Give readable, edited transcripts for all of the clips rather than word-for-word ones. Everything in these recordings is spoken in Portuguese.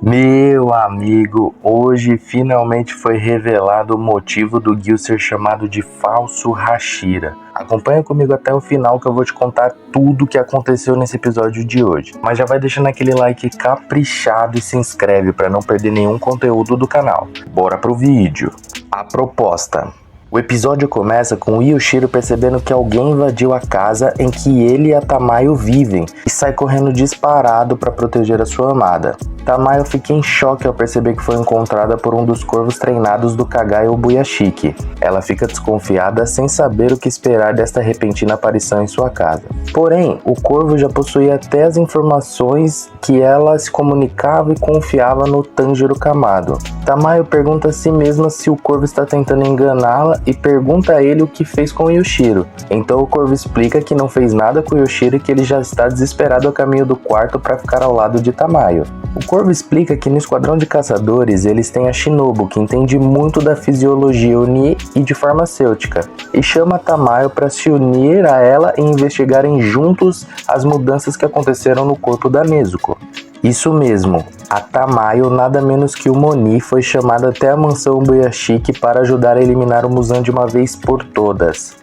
Meu amigo, hoje finalmente foi revelado o motivo do Gil ser chamado de falso Hashira. Acompanha comigo até o final que eu vou te contar tudo o que aconteceu nesse episódio de hoje. Mas já vai deixando aquele like caprichado e se inscreve para não perder nenhum conteúdo do canal. Bora pro vídeo. A proposta. O episódio começa com o Yushiro percebendo que alguém invadiu a casa em que ele e a Tamayo vivem e sai correndo disparado para proteger a sua amada. Tamayo fica em choque ao perceber que foi encontrada por um dos corvos treinados do Kagai Obuyashiki. Ela fica desconfiada sem saber o que esperar desta repentina aparição em sua casa. Porém, o corvo já possuía até as informações que ela se comunicava e confiava no Tanjiro Kamado. Tamayo pergunta a si mesma se o corvo está tentando enganá-la e pergunta a ele o que fez com o Yushiro. Então o corvo explica que não fez nada com o Yushiro e que ele já está desesperado a caminho do quarto para ficar ao lado de Tamayo. O corvo explica que no esquadrão de caçadores eles têm a Shinobu, que entende muito da fisiologia Oni e de farmacêutica, e chama Tamayo para se unir a ela e investigarem juntos as mudanças que aconteceram no corpo da Nezuko. Isso mesmo, a Tamayo, nada menos que uma Oni, foi chamada até a mansão Obuyashiki para ajudar a eliminar o Muzan de uma vez por todas.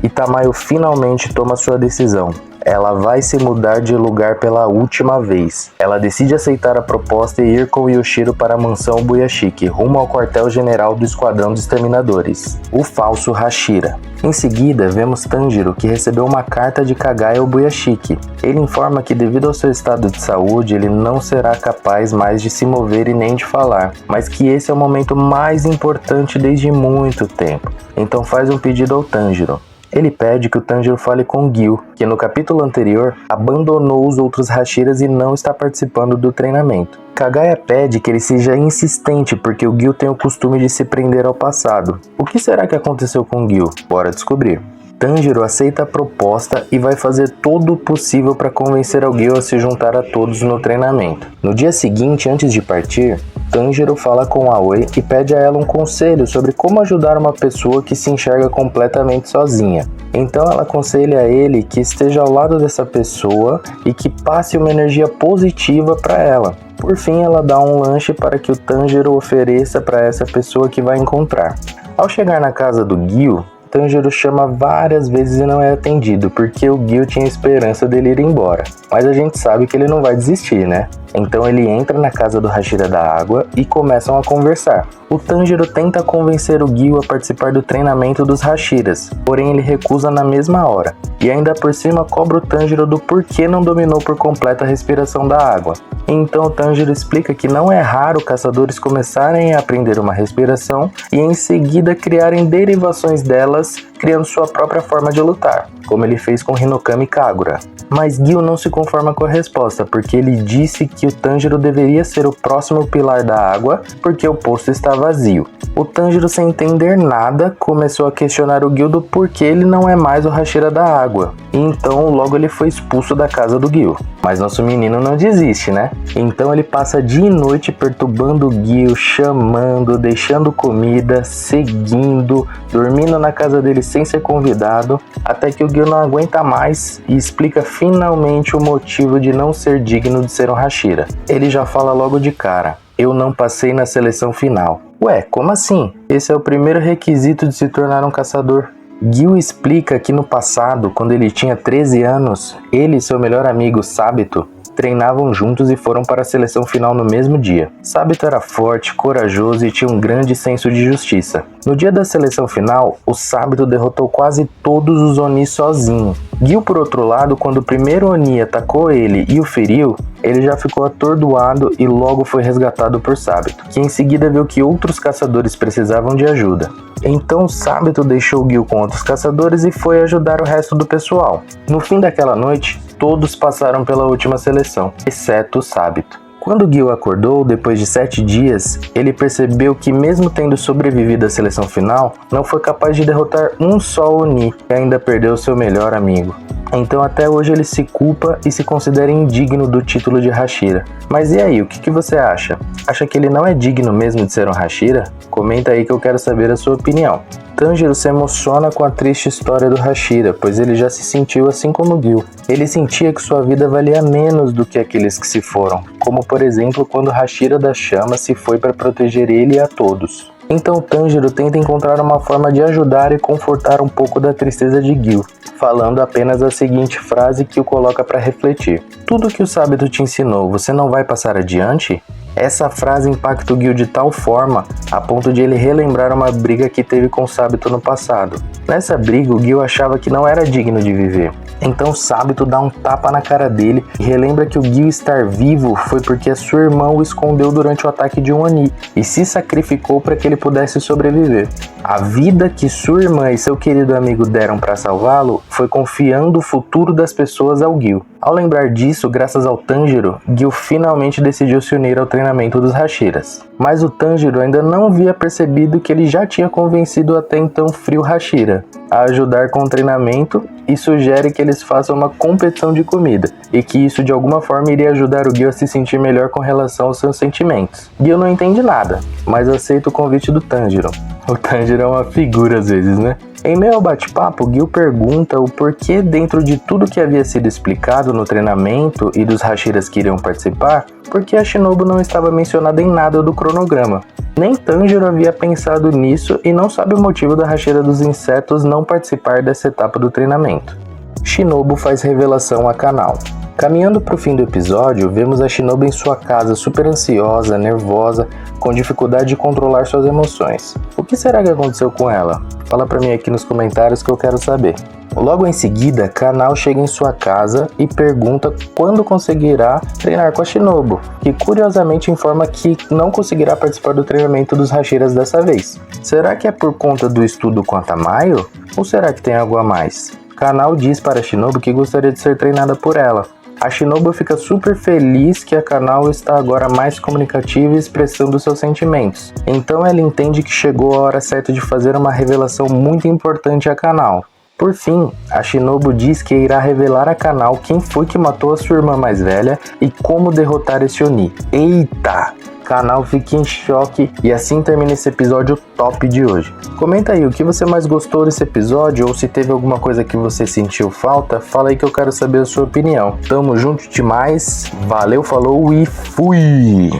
E Tamayo finalmente toma sua decisão. Ela vai se mudar de lugar pela última vez. Ela decide aceitar a proposta e ir com o Yushiro para a mansão Obuyashiki, rumo ao quartel-general do Esquadrão dos Exterminadores, o falso Hashira. Em seguida, vemos Tanjiro, que recebeu uma carta de Kagai Obuyashiki. Ele informa que devido ao seu estado de saúde, ele não será capaz mais de se mover e nem de falar, mas que esse é o momento mais importante desde muito tempo. Então faz um pedido ao Tanjiro. Ele pede que o Tanjiro fale com Gil, que no capítulo anterior abandonou os outros Hashiras e não está participando do treinamento. Kagaya pede que ele seja insistente porque o Gil tem o costume de se prender ao passado. O que será que aconteceu com Gil? Bora descobrir. Tanjiro aceita a proposta e vai fazer todo o possível para convencer o Gil a se juntar a todos no treinamento. No dia seguinte, antes de partir, Tanjiro fala com Aoi e pede a ela um conselho sobre como ajudar uma pessoa que se enxerga completamente sozinha. Então ela aconselha a ele que esteja ao lado dessa pessoa e que passe uma energia positiva para ela. Por fim, ela dá um lanche para que o Tanjiro ofereça para essa pessoa que vai encontrar. Ao chegar na casa do Gil, Tanjiro chama várias vezes e não é atendido, porque o Gil tinha esperança dele ir embora. Mas a gente sabe que ele não vai desistir, né? Então ele entra na casa do Hashira da Água e começam a conversar. O Tanjiro tenta convencer o Gil a participar do treinamento dos Hashiras, porém ele recusa na mesma hora. E ainda por cima cobra o Tanjiro do porquê não dominou por completo a respiração da água. Então o Tanjiro explica que não é raro caçadores começarem a aprender uma respiração e em seguida criarem derivações delas, criando sua própria forma de lutar, como ele fez com Hinokami Kagura. Mas Gil não se conforma com a resposta, porque ele disse que o Tanjiro deveria ser o próximo pilar da água, porque o posto está vazio. O Tanjiro, sem entender nada, começou a questionar o Gil do porquê ele não é mais o Hashira da Água. E então logo ele foi expulso da casa do Gil. Mas nosso menino não desiste, né? Então ele passa dia e noite perturbando o Gil, chamando, deixando comida, seguindo, dormindo na casa dele sem ser convidado, até que o Gil não aguenta mais e explica finalmente o motivo de não ser digno de ser um Hashira. Ele já fala logo de cara: eu não passei na seleção final. Ué, como assim? Esse é o primeiro requisito de se tornar um caçador. Gil explica que no passado, quando ele tinha 13 anos, ele e seu melhor amigo Sabito treinavam juntos e foram para a seleção final no mesmo dia. Sabito era forte, corajoso e tinha um grande senso de justiça. No dia da seleção final, o Sabito derrotou quase todos os Oni sozinho. Gil, por outro lado, quando o primeiro Oni atacou ele e o feriu, ele já ficou atordoado e logo foi resgatado por Sabito, que em seguida viu que outros caçadores precisavam de ajuda. Então Sabito deixou Gil com outros caçadores e foi ajudar o resto do pessoal. No fim daquela noite, todos passaram pela última seleção, exceto Sabito. Quando Gil acordou, depois de 7 dias, ele percebeu que mesmo tendo sobrevivido à seleção final, não foi capaz de derrotar um só Oni e ainda perdeu seu melhor amigo. Então até hoje ele se culpa e se considera indigno do título de Hashira. Mas e aí, o que você acha? Acha que ele não é digno mesmo de ser um Hashira? Comenta aí que eu quero saber a sua opinião. Tanjiro se emociona com a triste história do Hashira, pois ele já se sentiu assim como Gil. Ele sentia que sua vida valia menos do que aqueles que se foram, como por exemplo quando Hashira da Chama se foi para proteger ele e a todos. Então Tanjiro tenta encontrar uma forma de ajudar e confortar um pouco da tristeza de Gil, falando apenas a seguinte frase que o coloca para refletir. Tudo que o Sabito te ensinou, você não vai passar adiante? Essa frase impacta o Gil de tal forma, a ponto de ele relembrar uma briga que teve com Sabito no passado. Nessa briga, o Gil achava que não era digno de viver. Então Sabito dá um tapa na cara dele e relembra que o Gil estar vivo foi porque a sua irmã o escondeu durante o ataque de um Oni e se sacrificou para que ele pudesse sobreviver. A vida que sua irmã e seu querido amigo deram para salvá-lo foi confiando o futuro das pessoas ao Gil. Ao lembrar disso, graças ao Tanjiro, Gil finalmente decidiu se unir ao treinamento dos Hashiras. Mas o Tanjiro ainda não havia percebido que ele já tinha convencido o até então frio Hashira a ajudar com o treinamento e sugere que eles façam uma competição de comida e que isso de alguma forma iria ajudar o Gil a se sentir melhor com relação aos seus sentimentos. Gil não entende nada, mas aceita o convite do Tanjiro. O Tanjiro é uma figura às vezes, né? Em meio ao bate-papo, Gil pergunta o porquê dentro de tudo que havia sido explicado no treinamento e dos Hashiras que iriam participar, porque a Shinobu não estava mencionada em nada do cronograma. Nem Tanjiro havia pensado nisso e não sabe o motivo da Hashira dos insetos não participar dessa etapa do treinamento. Shinobu faz revelação a Kanao. Caminhando para o fim do episódio, vemos a Shinobu em sua casa super ansiosa, nervosa, com dificuldade de controlar suas emoções. O que será que aconteceu com ela? Fala pra mim aqui nos comentários que eu quero saber. Logo em seguida, Kanao chega em sua casa e pergunta quando conseguirá treinar com a Shinobu, que curiosamente informa que não conseguirá participar do treinamento dos Hashiras dessa vez. Será que é por conta do estudo com a Tamayo? Ou será que tem algo a mais? Kanao diz para a Shinobu que gostaria de ser treinada por ela. A Shinobu fica super feliz que a Kanao está agora mais comunicativa e expressando seus sentimentos. Então ela entende que chegou a hora certa de fazer uma revelação muito importante a Kanao. Por fim, a Shinobu diz que irá revelar a Kanao quem foi que matou a sua irmã mais velha e como derrotar esse Oni. Eita! Kanao fica em choque e assim termina esse episódio top de hoje. Comenta aí o que você mais gostou desse episódio ou se teve alguma coisa que você sentiu falta, fala aí que eu quero saber a sua opinião. Tamo junto demais, valeu, falou e fui!